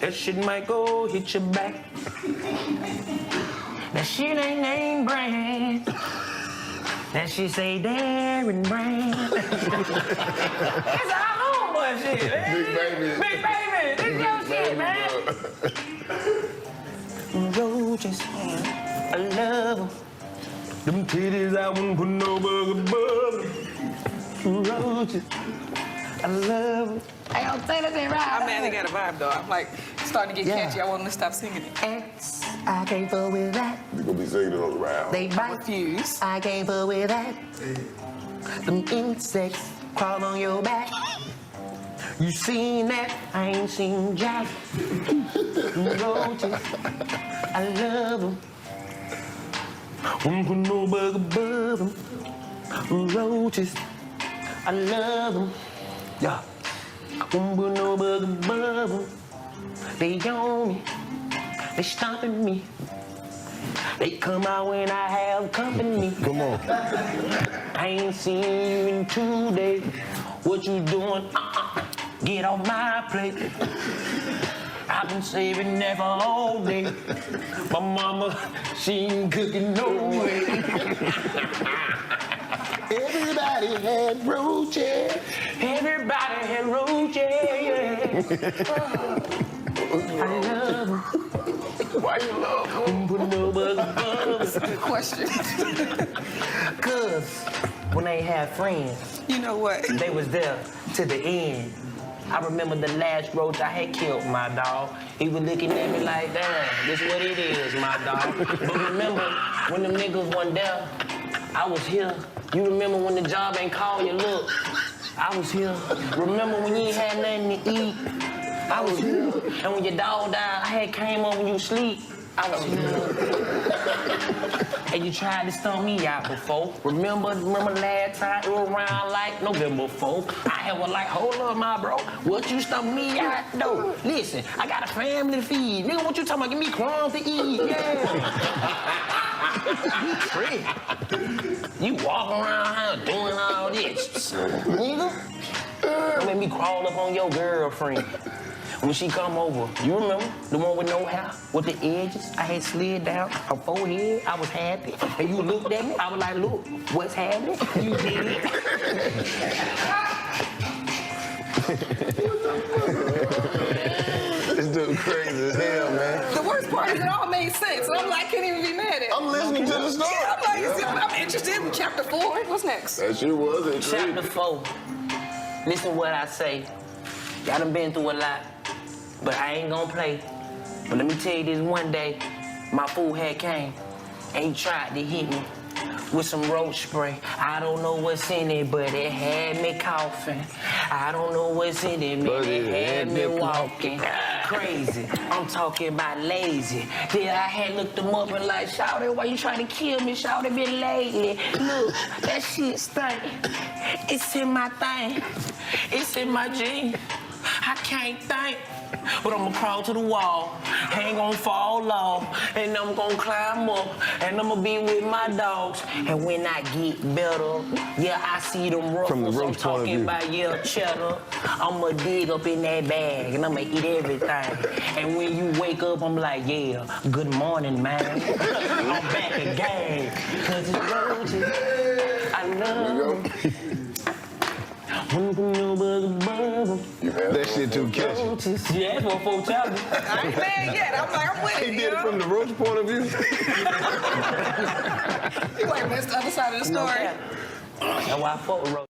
That shit might go hit your back. That shit ain't name brand. That shit say Darren Brand. It's our homeboy shit, man. Big baby. Big baby. This your shit, man. Roaches, I love them. Them titties, I wouldn't put no burger above them. Roaches, I love them. I don't say that right. I man, they got a vibe though. I'm like starting to get catchy. I want them to stop singing it. X, I can't fool with that. You're gonna be singing it on the round. They I bite. refuse. I can't fool with that. Them insects crawl on your back. You seen that? I ain't seen jack. Roaches, I love them. Won't put no bug above them. Roaches, I love them. Yeah. Won't put no bug above them. They on me. They stomping me. They come out when I have company. Come on. I ain't seen you in 2 days. What you doing? Get off my plate. I've been saving that for all day. My mama, she ain't cooking no way. Everybody had roaches. Everybody had roaches. I love them. Why you love them? Put no bug above. That's a good question. Cause when they had friends, You know what? they was there to the end. I remember the last roach I had killed, my dog. He was looking at me like, damn, this what it is, my dog. But remember, when them niggas wasn't there, I was here. You remember when the job ain't called you, look, I was here. Remember when you ain't had nothing to eat, I was here. And when your dog died, I had came over when you sleep, I was here. And you tried to stump me out before. Remember last time it was around like November 4th? I was like, hold up, my bro. What you stump me out though? Listen, I got a family to feed. Nigga, what you talking about? Give me crumbs to eat. Yeah. You trick. You walking around here doing all this. Nigga. Made me crawl up on your girlfriend. When she come over, you remember the one with no hair, with the edges? I had slid down her forehead. I was happy. And you looked at me. I was like, look, what's happening? You did. This dude crazy as hell, man. The worst part is it all made sense. So I'm like, I can't even be mad at it. I'm listening to the story. Yeah, I'm interested in chapter 4. What's next? That shit was intriguing. Chapter 4. Listen what I say. Y'all done been through a lot, but I ain't gonna play. But let me tell you this, one day, my fool had came, and he tried to hit me with some roach spray. I don't know what's in it, but it had me coughing. I don't know what's in it, man, it had me walking. Crazy, I'm talking about lazy. Then I had looked them up and like, Shawty, why you trying to kill me? Shawty been lately. Look, that shit stink. It's in my thing. It's in my jeans. I can't think. But I'm gonna crawl to the wall, ain't gonna fall off, and I'm gonna climb up, and I'm gonna be with my dogs. And when I get better, yeah, I see them ruffles. From the I'm roach point of talking view. about, yeah, cheddar. I'ma dig up in that bag, and I'ma eat everything. And when you wake up, I'm like, yeah, good morning, man. I'm back again, cause it's roaches. I love them. That shit too catchy. Yeah, that's what folks tell me. I ain't mad yet. I'm like, I'm with it. He did it from the roach point of view. You ain't missed the other side of the story. That's why I fuck with roach.